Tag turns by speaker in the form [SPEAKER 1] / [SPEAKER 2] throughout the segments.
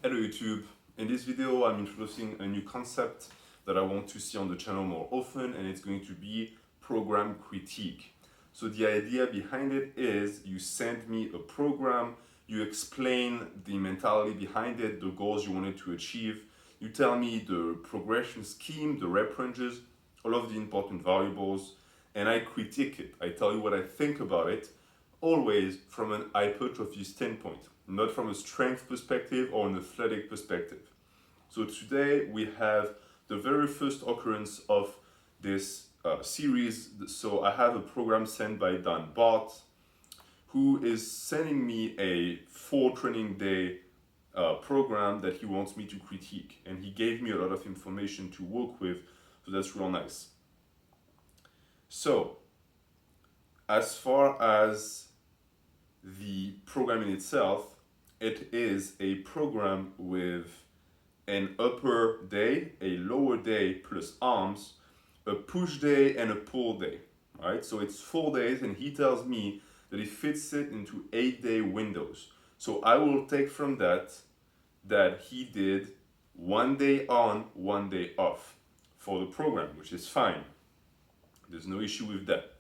[SPEAKER 1] Hello YouTube, in this video I'm introducing a new concept that I want to see on the channel more often, and it's going to be program critique. So the idea behind it is you send me a program, you explain the mentality behind it, the goals you wanted to achieve, you tell me the progression scheme, the rep ranges, all of the important variables, and I critique it. I tell you what I think about it, always from an hypertrophy standpoint, not from a strength perspective or an athletic perspective. So today we have the very first occurrence of this series. So I have a program sent by Dan Bart, who is sending me a 4 training day program that he wants me to critique. And he gave me a lot of information to work with, so that's real nice. So, as far as the program in itself, it is a program with an upper day, a lower day plus arms, a push day and a pull day, right? So it's 4 days, and he tells me that he fits it into 8-day windows. So I will take from that he did 1 day on, 1 day off for the program, which is fine. There's no issue with that.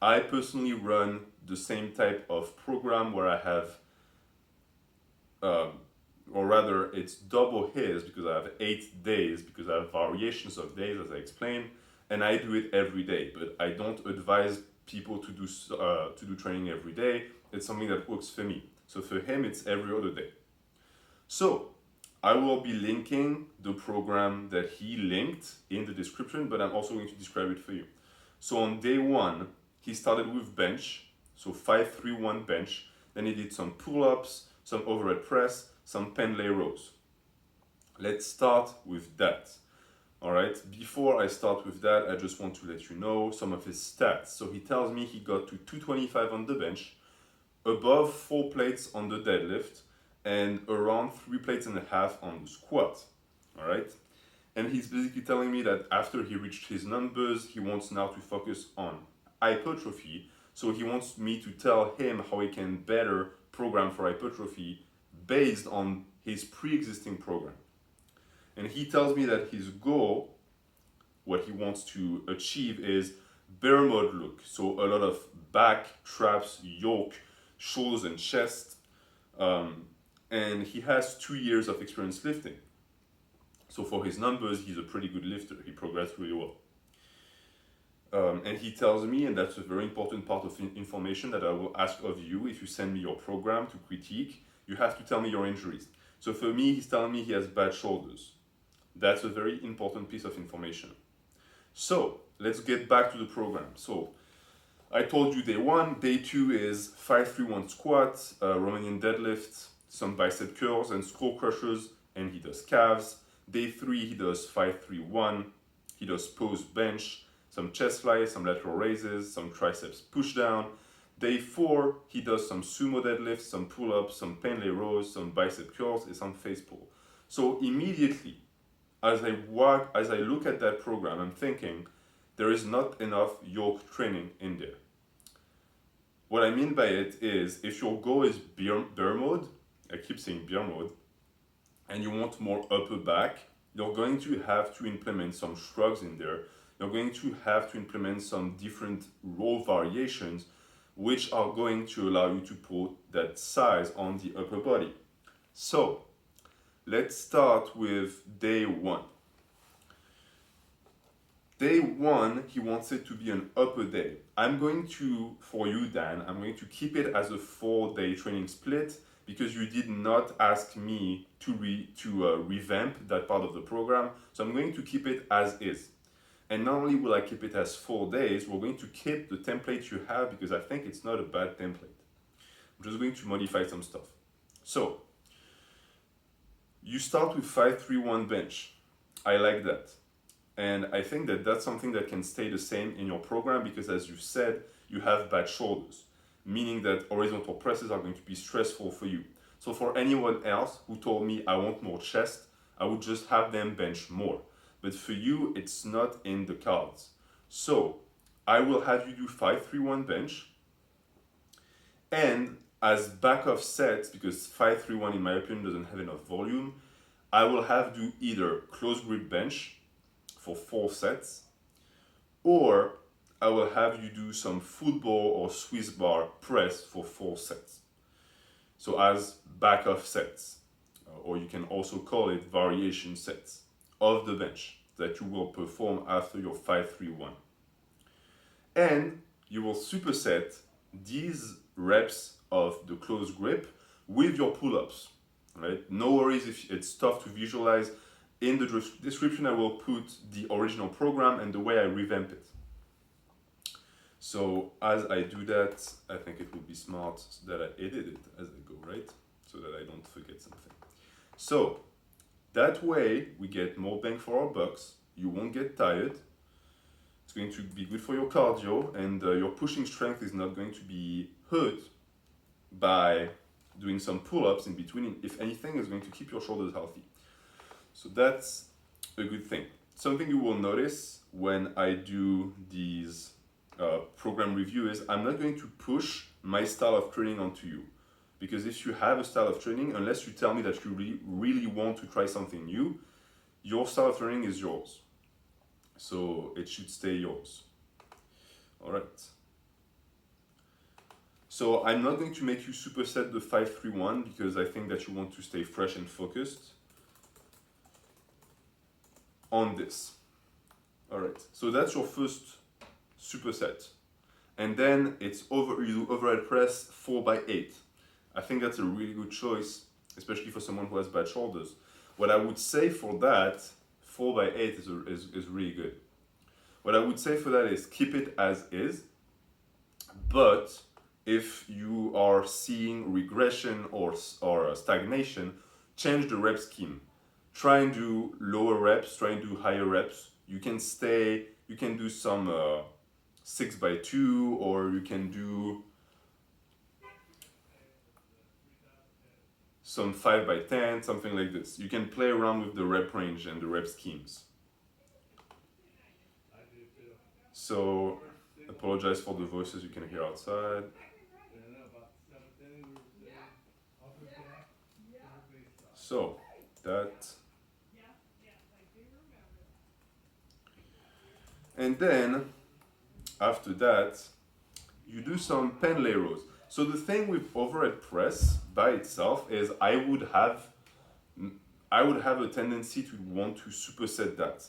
[SPEAKER 1] I personally run the same type of program where I have, or rather it's double his, because I have 8 days, because I have variations of days as I explained, and I do it every day. But I don't advise people to do training every day. It's something that works for me. So for him, it's every other day. So I will be linking the program that he linked in the description, but I'm also going to describe it for you. So on day 1, he started with bench, so 5-3-1 bench. Then he did some pull-ups, some overhead press, some Pendlay rows. Let's start with that. All right, before I start with that, I just want to let you know some of his stats. So he tells me he got to 225 on the bench, above 4 plates on the deadlift, and around 3 plates and a half on the squat. All right. And he's basically telling me that after he reached his numbers, he wants now to focus on hypertrophy. So he wants me to tell him how he can better program for hypertrophy based on his pre-existing program. And he tells me that his goal, what he wants to achieve, is bear mode look. So a lot of back, traps, yoke, shoulders and chest. And he has 2 years of experience lifting. So for his numbers, he's a pretty good lifter. He progressed really well. And he tells me, and that's a very important part of information that I will ask of you if you send me your program to critique, you have to tell me your injuries. So for me, he's telling me he has bad shoulders. That's a very important piece of information. So let's get back to the program. So I told you day 1, day 2 is 5-3-1 squat, Romanian deadlift, some bicep curls and Skullcrushers, and he does calves. Day 3, he does 5-3-1, he does post bench, some chest flies, some lateral raises, some triceps push down. Day 4, he does some sumo deadlifts, some pull-ups, some Pendlay rows, some bicep curls, and some face pull. So immediately, as I look at that program, I'm thinking there is not enough yoke training in there. What I mean by it is, if your goal is bear mode, I keep saying bear mode, and you want more upper back, you're going to have to implement some shrugs in there. You're going to have to implement some different row variations, which are going to allow you to put that size on the upper body. So let's start with day 1. Day 1, he wants it to be an upper day. I'm going to, for you Dan, I'm going to keep it as a 4-day training split, because you did not ask me to revamp that part of the program. So I'm going to keep it as is. And not only will I keep it as 4 days, we're going to keep the template you have, because I think it's not a bad template. I'm just going to modify some stuff. So you start with 5-3-1 bench. I like that. And I think that that's something that can stay the same in your program, because as you said, you have bad shoulders, meaning that horizontal presses are going to be stressful for you. So for anyone else who told me I want more chest, I would just have them bench more. But for you, it's not in the cards. So I will have you do 5-3-1 bench, and as back off sets, because 5-3-1 in my opinion doesn't have enough volume, I will have do either close grip bench for 4 sets, or I will have you do some football or Swiss bar press for 4 sets. So as back off sets, or you can also call it variation sets of the bench that you will perform after your 5-3-1. And you will superset these reps of the close grip with your pull-ups, right? No worries if it's tough to visualize. In the description, I will put the original program and the way I revamp it. So as I do that, I think it would be smart that I edit it as I go, right? So that I don't forget something. So that way we get more bang for our bucks. You won't get tired. It's going to be good for your cardio, and your pushing strength is not going to be hurt by doing some pull-ups in between. If anything, it's going to keep your shoulders healthy. So that's a good thing. Something you will notice when I do these program review is I'm not going to push my style of training onto you. Because if you have a style of training, unless you tell me that you really want to try something new, your style of training is yours. So it should stay yours. All right. So I'm not going to make you superset the 5-3-1 because I think that you want to stay fresh and focused on this. All right. So that's your first superset. And then it's you do overhead press 4x8. I think that's a really good choice, especially for someone who has bad shoulders. What I would say for that, 4x8 is really good. What I would say for that is keep it as is, but if you are seeing regression or stagnation, change the rep scheme. Try and do lower reps, try and do higher reps. You can do some 6x2, or you can do some 5x10, something like this. You can play around with the rep range and the rep schemes. So, apologize for the voices you can hear outside. So, that. And then, after that, you do some Pendlay rows. So the thing with overhead press by itself is I would have a tendency to want to superset that.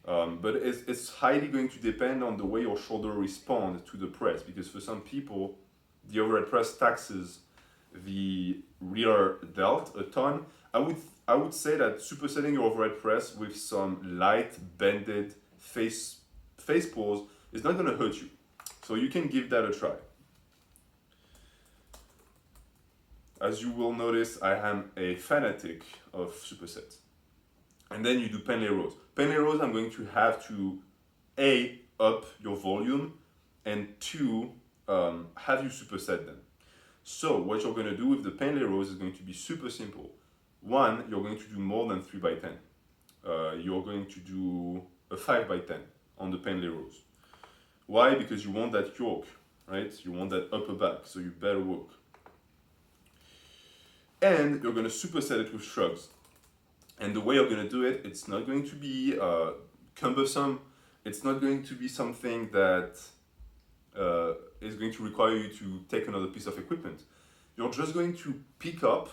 [SPEAKER 1] But it's highly going to depend on the way your shoulder respond to the press, because for some people, the overhead press taxes the rear delt a ton. I would say that supersetting your overhead press with some light bended face pulls is not going to hurt you. So you can give that a try. As you will notice, I am a fanatic of supersets. And then you do Pendlay rows. Pendlay rows, I'm going to have to A, up your volume, and 2, have you superset them. So what you're going to do with the Pendlay rows is going to be super simple. 1, you're going to do more than 3x10. You're going to do a 5x10 on the Pendlay rows. Why? Because you want that yoke, right? You want that upper back, so you better work. And you're going to superset it with shrugs. And the way you're going to do it, it's not going to be cumbersome. It's not going to be something that is going to require you to take another piece of equipment. You're just going to pick up,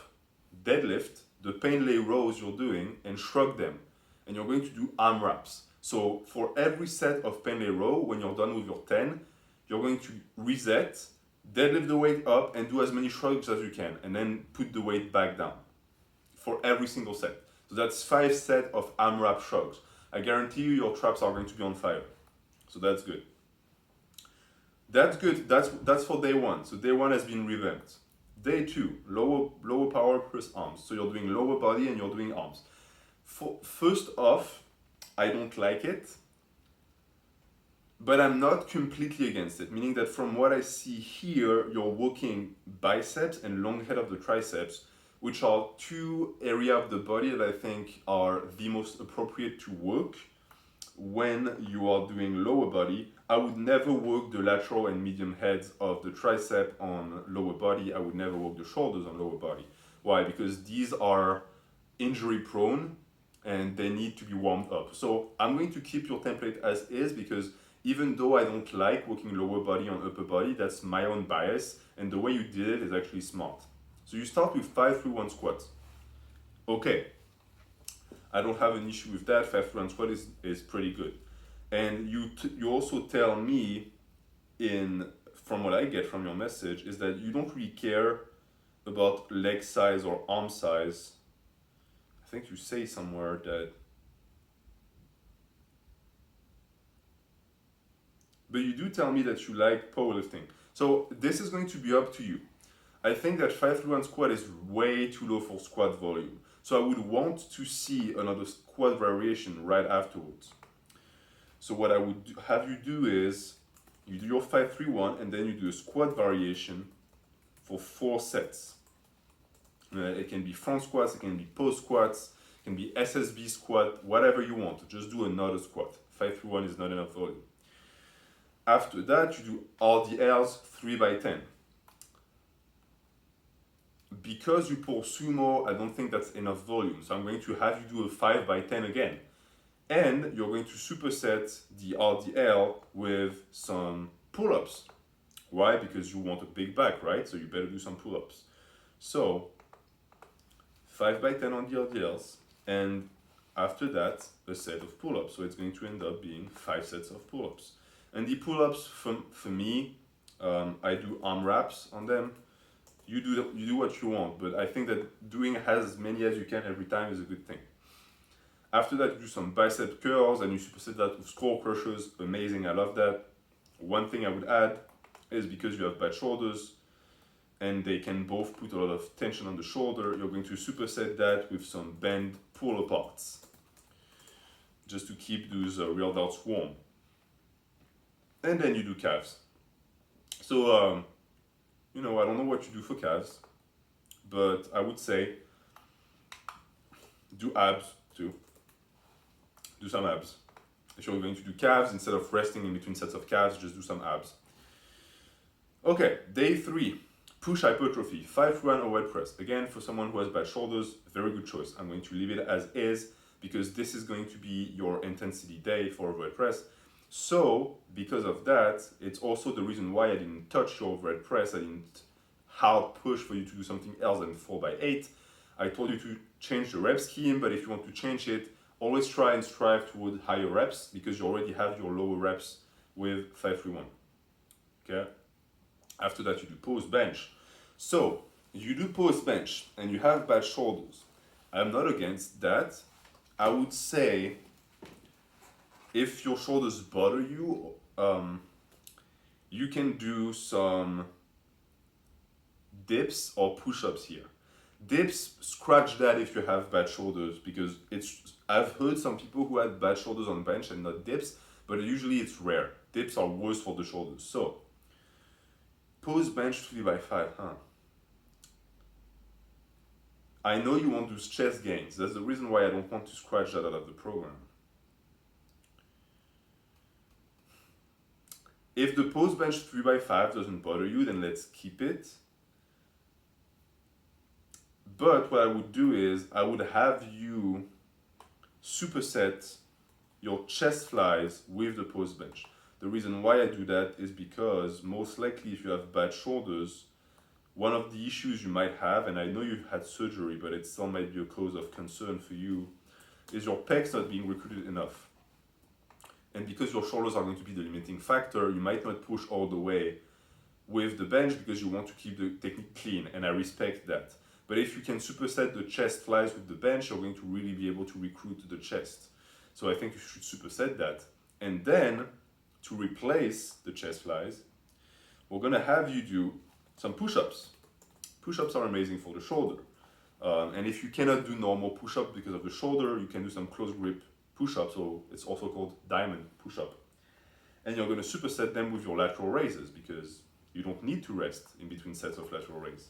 [SPEAKER 1] deadlift, the Pendlay rows you're doing, and shrug them. And you're going to do AMRAPs. So for every set of Pendlay row, when you're done with your 10, you're going to reset, deadlift the weight up, and do as many shrugs as you can, and then put the weight back down for every single set. So that's 5 sets of AMRAP shrugs. I guarantee you your traps are going to be on fire. So that's good. That's good. That's for day 1. So day 1 has been revamped. Day 2, lower power plus arms. So you're doing lower body and you're doing arms. First off, I don't like it, but I'm not completely against it, meaning that from what I see here, you're working biceps and long head of the triceps, which are 2 areas of the body that I think are the most appropriate to work when you are doing lower body. I would never work the lateral and medium heads of the tricep on lower body. I would never work the shoulders on lower body. Why? Because these are injury prone and they need to be warmed up. So I'm going to keep your template as is, because even though I don't like working lower body on upper body, that's my own bias, and the way you did it is actually smart. So you start with 5-3-1 squats. Okay, I don't have an issue with that. 5-3-1 squat is pretty good. And you also tell me, from what I get from your message, is that you don't really care about leg size or arm size. I think you say somewhere that, but you do tell me that you like powerlifting. So this is going to be up to you. I think that 5-3-1 squat is way too low for squat volume. So I would want to see another squat variation right afterwards. So what I would have you do is, you do your 5-3-1 and then you do a squat variation for 4 sets. It can be front squats, it can be post squats, it can be SSB squat, whatever you want. Just do another squat. 5-3-1 is not enough volume. After that, you do RDLs 3x10. Because you pull sumo, I don't think that's enough volume. So I'm going to have you do a 5x10 again. And you're going to superset the RDL with some pull-ups. Why? Because you want a big back, right? So you better do some pull-ups. So 5x10 on the RDLs, and after that, a set of pull-ups. So it's going to end up being 5 sets of pull-ups. And the pull-ups, for me, I do AMRAPs on them. You do what you want, but I think that doing as many as you can every time is a good thing. After that, you do some bicep curls and you superset that with Skullcrushers. Amazing, I love that. One thing I would add is, because you have bad shoulders and they can both put a lot of tension on the shoulder, you're going to superset that with some band pull aparts, just to keep those real delts warm. And then you do calves. So, I don't know what you do for calves, but I would say do abs too. Do some abs. If you're going to do calves, instead of resting in between sets of calves, just do some abs. Okay, day 3, push hypertrophy, 5-1 overhead press. Again, for someone who has bad shoulders, very good choice. I'm going to leave it as is, because this is going to be your intensity day for overhead press. So, because of that, it's also the reason why I didn't touch your overhead press. I didn't hard push for you to do something else than 4x8. I told you to change the rep scheme, but if you want to change it, always try and strive toward higher reps, because you already have your lower reps with 5-3-1. Okay? After that, you do post bench. So, you do post bench and you have bad shoulders. I'm not against that. I would say, if your shoulders bother you, you can do some dips or push-ups here. Dips, scratch that if you have bad shoulders, because I've heard some people who had bad shoulders on bench and not dips, but usually it's rare. Dips are worse for the shoulders. So, post bench 3x5, I know you want to do chest gains. That's the reason why I don't want to scratch that out of the program. If the post bench 3x5 doesn't bother you, then let's keep it. But what I would do is, I would have you superset your chest flies with the post bench. The reason why I do that is because, most likely, if you have bad shoulders, one of the issues you might have, and I know you've had surgery, but it still might be a cause of concern for you, is your pecs not being recruited enough. And because your shoulders are going to be the limiting factor, you might not push all the way with the bench, because you want to keep the technique clean, and I respect that. But if you can superset the chest flies with the bench, you're going to really be able to recruit the chest. So I think you should superset that. And then, to replace the chest flies, we're going to have you do some push-ups. Push-ups are amazing for the shoulder. And if you cannot do normal push-up because of the shoulder, you can do some close grip push-up, so it's also called diamond push-up. And you're going to superset them with your lateral raises, because you don't need to rest in between sets of lateral raises.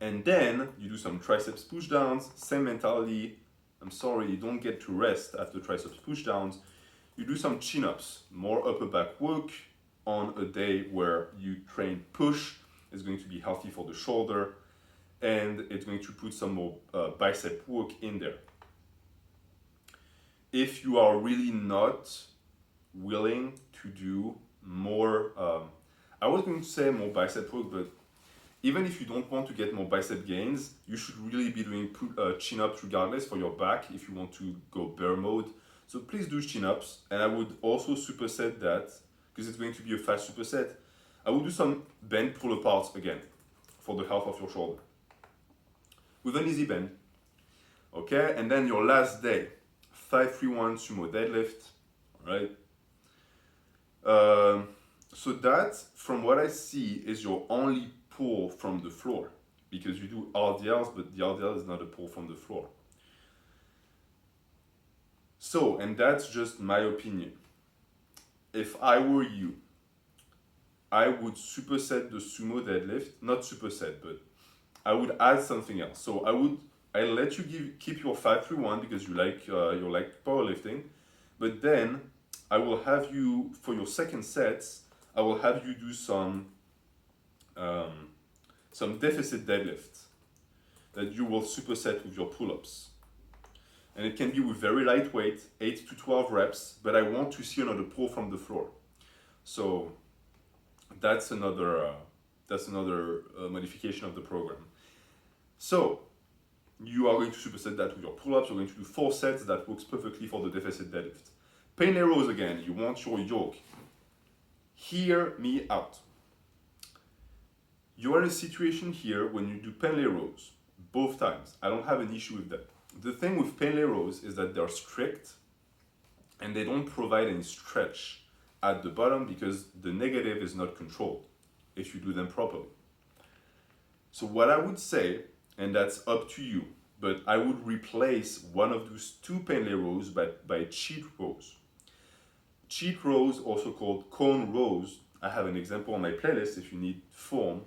[SPEAKER 1] And then you do some triceps pushdowns, same mentality. I'm sorry, you don't get to rest after triceps pushdowns. You do some chin-ups, more upper back work on a day where you train push. It's going to be healthy for the shoulder. and it's going to put some more bicep work in there. If you are really not willing to do more, I was going to say more bicep work, but even if you don't want to get more bicep gains, you should really be doing chin-ups regardless for your back if you want to go bear mode. So please do chin-ups, and I would also superset that, because it's going to be a fast superset. I will do some bend pull aparts again for the health of your shoulder with an easy bend. Okay, and then your last day, 5-3-1 sumo deadlift. All right. So that, from what I see, is your only pull from the floor, because you do RDLs, but the RDL is not a pull from the floor. So, and that's just my opinion. If I were you, I would superset the sumo deadlift, not superset, but I would add something else. So I let you keep your 5-3-1 because you like powerlifting, but then I will have you, for your second sets, I will have you do some deficit deadlifts that you will superset with your pull-ups. And it can be with very lightweight, 8 to 12 reps, but I want to see another pull from the floor. So that's another modification of the program. So you are going to superset that with your pull-ups. You're going to do 4 sets. That works perfectly for the deficit deadlift. Pendlay rows again. You want your yoke. Hear me out. You're in a situation here when you do Pendlay rows, both times. I don't have an issue with that. The thing with Pendlay rows is that they're strict and they don't provide any stretch at the bottom because the negative is not controlled if you do them properly. So what I would say, and that's up to you, but I would replace one of those 2 Pendlay rows by cheat rows. Cheat rows, also called Coan rows, I have an example on my playlist if you need form,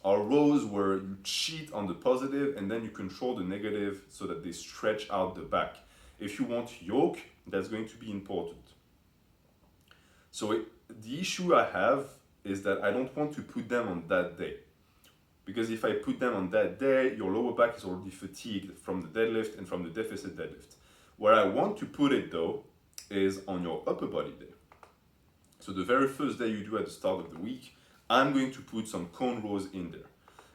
[SPEAKER 1] are rows where you cheat on the positive and then you control the negative so that they stretch out the back. If you want yoke, that's going to be important. So the issue I have is that I don't want to put them on that day. Because if I put them on that day, your lower back is already fatigued from the deadlift and from the deficit deadlift. Where I want to put it though is on your upper body day. So the very first day you do at the start of the week, I'm going to put some Coan rows in there.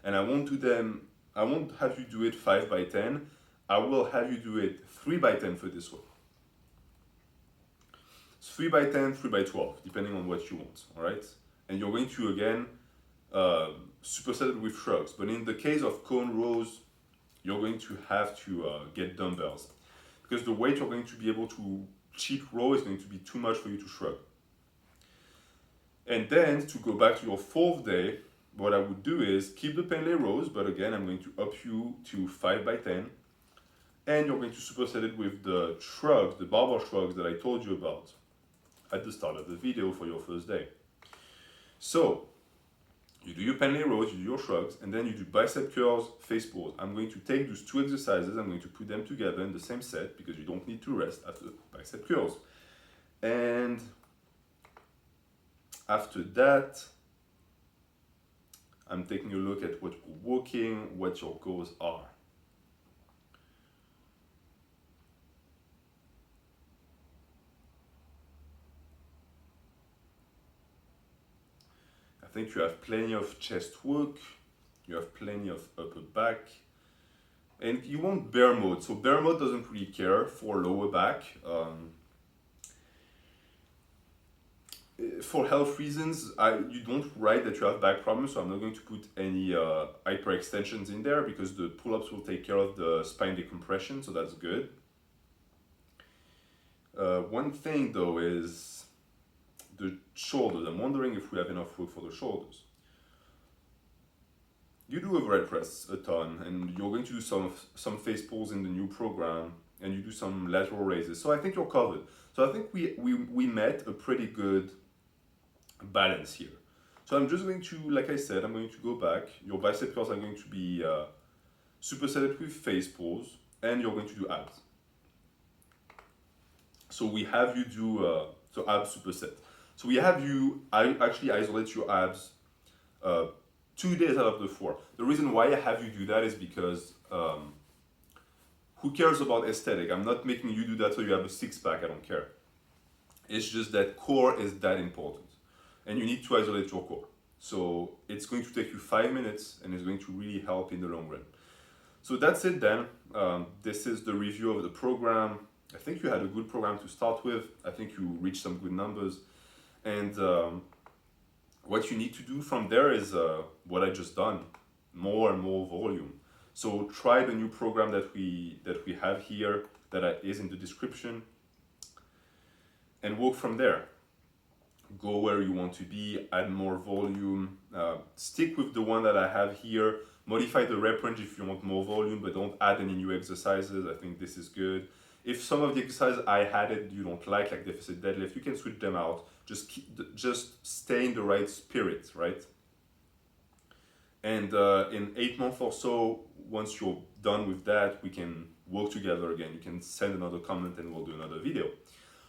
[SPEAKER 1] And I won't have you do it 5 by 10. I will have you do it 3 by 10 for this one. 3 by 10, 3 by 12, depending on what you want, all right? And you're going to, again, superset it with shrugs. But in the case of Coan rows, you're going to have to get dumbbells. Because the weight you're going to be able to cheat row is going to be too much for you to shrug. And then, to go back to your 4th day, what I would do is keep the Pendlay rows, but again, I'm going to up you to 5 by 10. And you're going to superset it with the shrugs, the barbell shrugs that I told you about at the start of the video for your first day. So, you do your Pendlay rows, you do your shrugs, and then you do bicep curls, Facepulls. I'm going to take those 2 exercises, I'm going to put them together in the same set because you don't need to rest after bicep curls. And after that, I'm taking a look at what we're working, what your goals are. I think you have plenty of chest work, you have plenty of upper back, and you want bear mode. So bear mode doesn't really care for lower back. For health reasons, you don't write that you have back problems, so I'm not going to put any hyperextensions in there because the pull-ups will take care of the spine decompression, so that's good. One thing though is the shoulders. I'm wondering if we have enough work for the shoulders. You do overhead press a ton, and you're going to do some face pulls in the new program, and you do some lateral raises. So I think you're covered. So I think we met a pretty good balance here. So I'm just going to, like I said, I'm going to go back. Your bicep curls are going to be supersetted with face pulls, and you're going to do abs. So we have you do so abs superset. So we have you actually isolate your abs 2 days out of the 4. The reason why I have you do that is because who cares about aesthetic? I'm not making you do that so you have a six-pack, I don't care. It's just that core is that important. And you need to isolate your core. So it's going to take you 5 minutes and it's going to really help in the long run. So that's it then. This is the review of the program. I think you had a good program to start with. I think you reached some good numbers. And what you need to do from there is what I just done, more and more volume. So try the new program that we have here, that is in the description, and work from there. Go where you want to be, add more volume, stick with the one that I have here, modify the rep range if you want more volume, but don't add any new exercises. I think this is good. If some of the exercises I had you don't like deficit deadlift, you can switch them out. Just stay in the right spirit, right? And in 8 months or so, once you're done with that, we can work together again. You can send another comment and we'll do another video.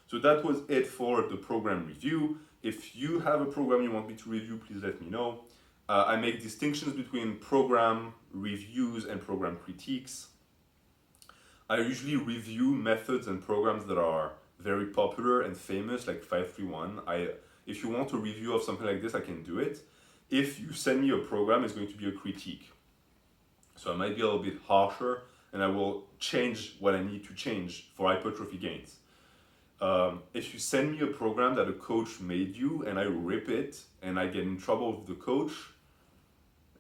[SPEAKER 1] So that was it for the program review. If you have a program you want me to review, please let me know. I make distinctions between program reviews and program critiques. I usually review methods and programs that are very popular and famous, like 531. If you want a review of something like this, I can do it. If you send me a program, it's going to be a critique. So I might be a little bit harsher and I will change what I need to change for hypertrophy gains. If you send me a program that a coach made you and I rip it and I get in trouble with the coach,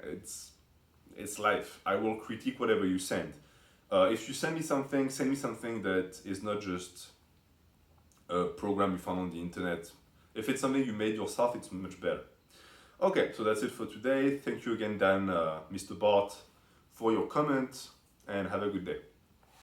[SPEAKER 1] it's life. I will critique whatever you send. If you send me something that is not just a program you found on the internet. If it's something you made yourself, it's much better. Okay, so that's it for today. Thank you again, Dan, Mr. Bart, for your comment, and have a good day.